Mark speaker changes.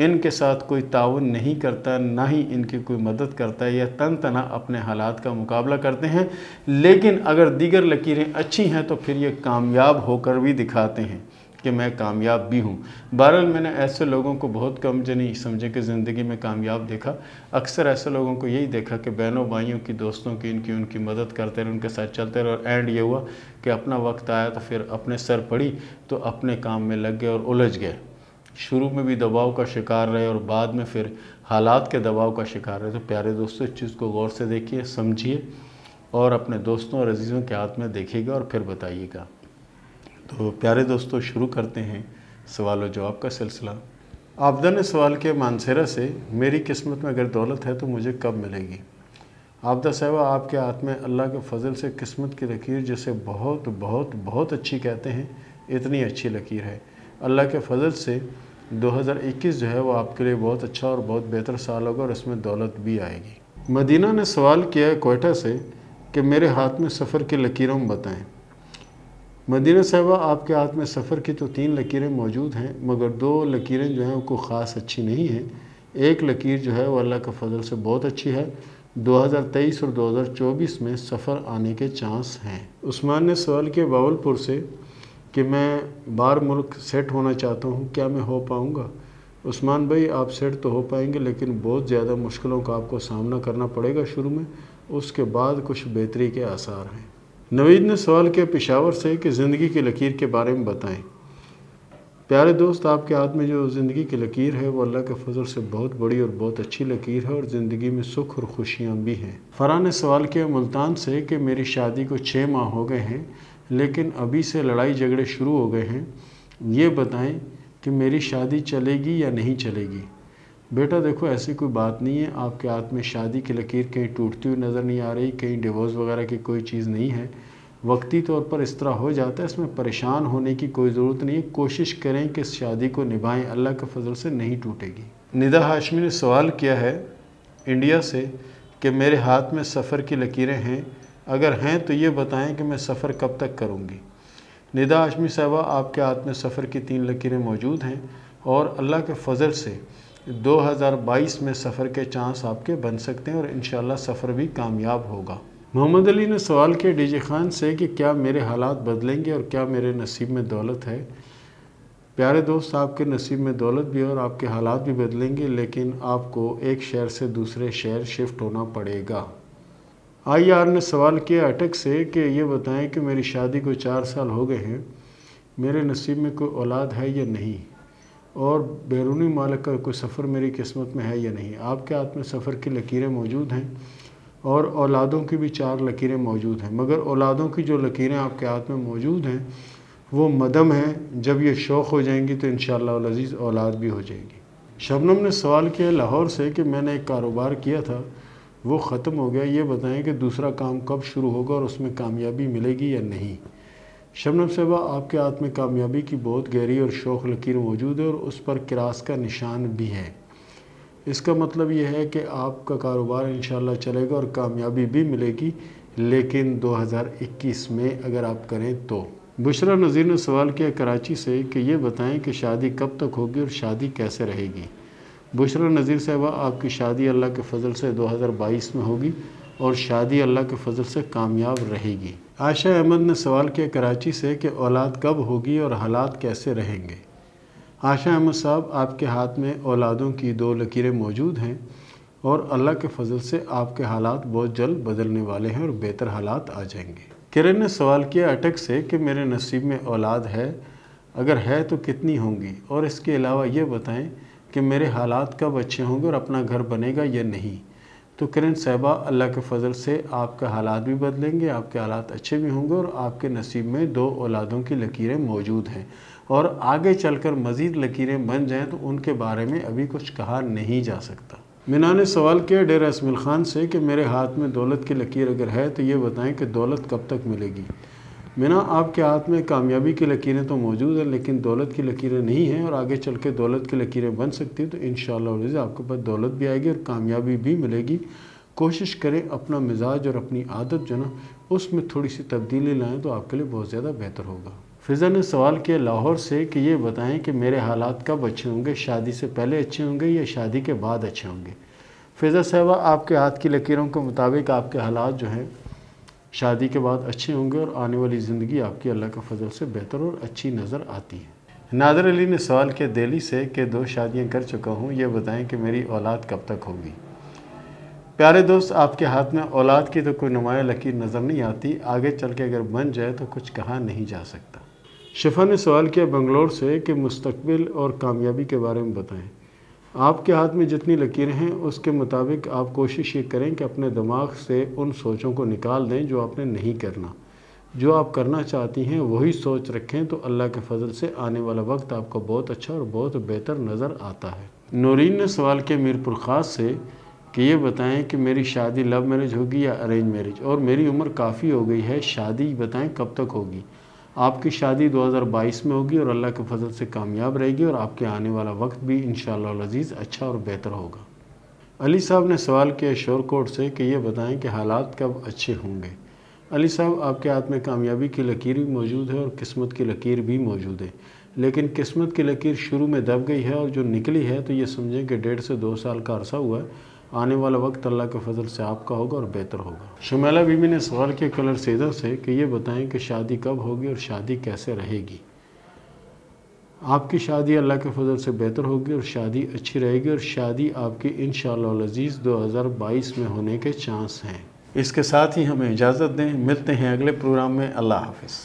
Speaker 1: ان کے ساتھ کوئی تعاون نہیں کرتا، نہ ہی ان کی کوئی مدد کرتا ہے، یہ تن تنہا اپنے حالات کا مقابلہ کرتے ہیں، لیکن اگر دیگر لکیریں اچھی ہیں تو پھر یہ کامیاب ہو کر بھی دکھاتے ہیں کہ میں کامیاب بھی ہوں۔ بہرحال میں نے ایسے لوگوں کو بہت کم نہیں سمجھے کہ زندگی میں کامیاب دیکھا، اکثر ایسے لوگوں کو یہی دیکھا کہ بہنوں بھائیوں کی، دوستوں کی، ان کی مدد کرتے رہے، ان کے ساتھ چلتے رہے، اور اینڈ یہ ہوا کہ اپنا وقت آیا تو پھر اپنے سر پڑی تو اپنے کام میں لگ گئے اور الجھ گئے۔ شروع میں بھی دباؤ کا شکار رہے اور بعد میں پھر حالات کے دباؤ کا شکار رہے۔ تو پیارے دوستو، اس چیز کو غور سے دیکھیے، سمجھیے اور اپنے دوستوں اور عزیزوں کے ہاتھ میں دیکھیے گا اور پھر بتائیے گا۔ تو پیارے دوستو، شروع کرتے ہیں سوال و جواب کا سلسلہ۔ عابدہ نے سوال کیا مانسیرہ سے، میری قسمت میں اگر دولت ہے تو مجھے کب ملے گی؟ عابدہ صاحبہ، آپ کے ہاتھ میں اللہ کے فضل سے قسمت کی لکیر، جسے بہت بہت بہت اچھی کہتے ہیں، اتنی اچھی لکیر ہے۔ اللہ کے فضل سے 2021 جو ہے وہ آپ کے لیے بہت اچھا اور بہت بہتر سال ہوگا اور اس میں دولت بھی آئے گی۔ مدینہ نے سوال کیا ہے کوئٹہ سے کہ میرے ہاتھ میں سفر کی لکیروں بتائیں۔ مدینہ صاحبہ، آپ کے ہاتھ میں سفر کی تو 3 لکیریں موجود ہیں، مگر 2 لکیریں جو ہیں وہ کوئی خاص اچھی نہیں ہیں۔ ایک لکیر جو ہے وہ اللہ کے فضل سے بہت اچھی ہے، 2023 اور 2024 میں سفر آنے کے چانس ہیں۔ عثمان نے سوال کیا باولپور سے کہ میں باہر ملک سیٹ ہونا چاہتا ہوں، کیا میں ہو پاؤں گا؟ عثمان بھائی، آپ سیٹ تو ہو پائیں گے، لیکن بہت زیادہ مشکلوں کا آپ کو سامنا کرنا پڑے گا شروع میں، اس کے بعد کچھ بہتری کے آثار ہیں۔ نوید نے سوال کیا پشاور سے کہ زندگی کی لکیر کے بارے میں بتائیں۔ پیارے دوست، آپ کے ہاتھ میں جو زندگی کی لکیر ہے وہ اللہ کے فضل سے بہت بڑی اور بہت اچھی لکیر ہے اور زندگی میں سکھ اور خوشیاں بھی ہیں۔ فرحان نے سوال کیا ملتان سے کہ میری شادی کو 6 ماہ ہو گئے ہیں، لیکن ابھی سے لڑائی جھگڑے شروع ہو گئے ہیں، یہ بتائیں کہ میری شادی چلے گی یا نہیں چلے گی؟ بیٹا دیکھو، ایسی کوئی بات نہیں ہے، آپ کے ہاتھ میں شادی کی لکیر کہیں ٹوٹتی ہوئی نظر نہیں آ رہی، کہیں ڈیورس وغیرہ کی کوئی چیز نہیں ہے، وقتی طور پر اس طرح ہو جاتا ہے، اس میں پریشان ہونے کی کوئی ضرورت نہیں ہے، کوشش کریں کہ اس شادی کو نبھائیں، اللہ کے فضل سے نہیں ٹوٹے گی۔ ندا ہاشمی نے سوال کیا ہے انڈیا سے کہ میرے ہاتھ میں سفر کی لکیریں ہیں، اگر ہیں تو یہ بتائیں کہ میں سفر کب تک کروں گی؟ ندا ہاشمی صاحبہ، آپ کے ہاتھ میں سفر کی 3 لکیریں موجود ہیں اور اللہ کے فضل سے 2022 میں سفر کے چانس آپ کے بن سکتے ہیں اور انشاءاللہ سفر بھی کامیاب ہوگا۔ محمد علی نے سوال کیا ڈی جے خان سے کہ کیا میرے حالات بدلیں گے اور کیا میرے نصیب میں دولت ہے؟ پیارے دوست، آپ کے نصیب میں دولت بھی ہے اور آپ کے حالات بھی بدلیں گے، لیکن آپ کو ایک شہر سے دوسرے شہر شفٹ ہونا پڑے گا۔ آئی آر نے سوال کیا اٹک سے کہ یہ بتائیں کہ میری شادی کو 4 سال ہو گئے ہیں، میرے نصیب میں کوئی اولاد ہے یا نہیں، اور بیرونی ملک کا کوئی سفر میری قسمت میں ہے یا نہیں؟ آپ کے ہاتھ میں سفر کی لکیریں موجود ہیں اور اولادوں کی بھی 4 لکیریں موجود ہیں، مگر اولادوں کی جو لکیریں آپ کے ہاتھ میں موجود ہیں وہ مدم ہیں، جب یہ شوق ہو جائیں گی تو انشاءاللہ العزیز اولاد بھی ہو جائے گی۔ شبنم نے سوال کیا لاہور سے کہ میں نے ایک کاروبار کیا تھا، وہ ختم ہو گیا، یہ بتائیں کہ دوسرا کام کب شروع ہوگا اور اس میں کامیابی ملے گی یا نہیں؟ شبنم صاحبہ، آپ کے ہاتھ میں کامیابی کی بہت گہری اور شوق لکیر موجود ہے اور اس پر کراس کا نشان بھی ہے۔ اس کا مطلب یہ ہے کہ آپ کا کاروبار انشاءاللہ چلے گا اور کامیابی بھی ملے گی، لیکن 2021 میں اگر آپ کریں تو۔ بشرا نذیر نے سوال کیا کراچی سے کہ یہ بتائیں کہ شادی کب تک ہوگی اور شادی کیسے رہے گی؟ بشرا نذیر صاحبہ، آپ کی شادی اللہ کے فضل سے 2022 میں ہوگی اور شادی اللہ کے فضل سے کامیاب رہے گی۔ عائشہ احمد نے سوال کیا کراچی سے کہ اولاد کب ہوگی اور حالات کیسے رہیں گے؟ عائشہ احمد صاحب، آپ کے ہاتھ میں اولادوں کی 2 لکیریں موجود ہیں اور اللہ کے فضل سے آپ کے حالات بہت جلد بدلنے والے ہیں اور بہتر حالات آ جائیں گے۔ کرن نے سوال کیا اٹک سے کہ میرے نصیب میں اولاد ہے، اگر ہے تو کتنی ہوں گی، اور اس کے علاوہ یہ بتائیں کہ میرے حالات کب اچھے ہوں گے اور اپنا گھر بنے گا یا نہیں؟ تو کرن صاحبہ، اللہ کے فضل سے آپ کے حالات بھی بدلیں گے، آپ کے حالات اچھے بھی ہوں گے اور آپ کے نصیب میں 2 اولادوں کی لکیریں موجود ہیں، اور آگے چل کر مزید لکیریں بن جائیں تو ان کے بارے میں ابھی کچھ کہا نہیں جا سکتا۔ مینا نے سوال کیا ڈیرہ اسماعیل خان سے کہ میرے ہاتھ میں دولت کی لکیر اگر ہے تو یہ بتائیں کہ دولت کب تک ملے گی؟ مینا، آپ کے ہاتھ میں کامیابی کی لکیریں تو موجود ہیں لیکن دولت کی لکیریں نہیں ہیں، اور آگے چل کے دولت کی لکیریں بن سکتی ہیں، تو انشاءاللہ العزیز آپ کے پاس دولت بھی آئے گی اور کامیابی بھی ملے گی۔ کوشش کریں اپنا مزاج اور اپنی عادت جو نا اس میں تھوڑی سی تبدیلی لائیں تو آپ کے لیے بہت زیادہ بہتر ہوگا۔ فضا نے سوال کیا لاہور سے کہ یہ بتائیں کہ میرے حالات کب اچھے ہوں گے، شادی سے پہلے اچھے ہوں گے یا شادی کے بعد اچھے ہوں گے؟ فضا صاحبہ، آپ کے ہاتھ کی لکیروں کے مطابق آپ کے حالات جو ہیں شادی کے بعد اچھے ہوں گے اور آنے والی زندگی آپ کی اللہ کے فضل سے بہتر اور اچھی نظر آتی ہے۔ نادر علی نے سوال کیا دہلی سے کہ 2 شادیاں کر چکا ہوں، یہ بتائیں کہ میری اولاد کب تک ہوگی؟ پیارے دوست، آپ کے ہاتھ میں اولاد کی تو کوئی نمایاں لکیر نظر نہیں آتی، آگے چل کے اگر بن جائے تو کچھ کہا نہیں جا سکتا۔ شفا نے سوال کیا بنگلور سے کہ مستقبل اور کامیابی کے بارے میں بتائیں۔ آپ کے ہاتھ میں جتنی لکیریں ہیں اس کے مطابق آپ کوشش یہ کریں کہ اپنے دماغ سے ان سوچوں کو نکال دیں جو آپ نے نہیں کرنا، جو آپ کرنا چاہتی ہیں وہی سوچ رکھیں تو اللہ کے فضل سے آنے والا وقت آپ کو بہت اچھا اور بہت بہتر نظر آتا ہے۔ نورین نے سوال کیا میرپور خاص سے کہ یہ بتائیں کہ میری شادی لو میرج ہوگی یا ارینج میرج، اور میری عمر کافی ہو گئی ہے، شادی بتائیں کب تک ہوگی؟ آپ کی شادی 2022 میں ہوگی اور اللہ کے فضل سے کامیاب رہے گی اور آپ کے آنے والا وقت بھی انشاءاللہ العزیز اچھا اور بہتر ہوگا۔ علی صاحب نے سوال کیا شور کوٹ سے کہ یہ بتائیں کہ حالات کب اچھے ہوں گے؟ علی صاحب، آپ کے ہاتھ میں کامیابی کی لکیر بھی موجود ہے اور قسمت کی لکیر بھی موجود ہے، لیکن قسمت کی لکیر شروع میں دب گئی ہے اور جو نکلی ہے تو یہ سمجھیں کہ 1.5 سے 2 سال کا عرصہ ہوا ہے، آنے والا وقت اللہ کے فضل سے آپ کا ہوگا اور بہتر ہوگا۔ شمیلہ بی بی نے سوال کیا کلر سیدہ سے کہ یہ بتائیں کہ شادی کب ہوگی اور شادی کیسے رہے گی؟ آپ کی شادی اللہ کے فضل سے بہتر ہوگی اور شادی اچھی رہے گی اور شادی آپ کی انشاءاللہ العزیز 2022 میں ہونے کے چانس ہیں۔ اس کے ساتھ ہی ہمیں اجازت دیں، ملتے ہیں اگلے پروگرام میں۔ اللہ حافظ۔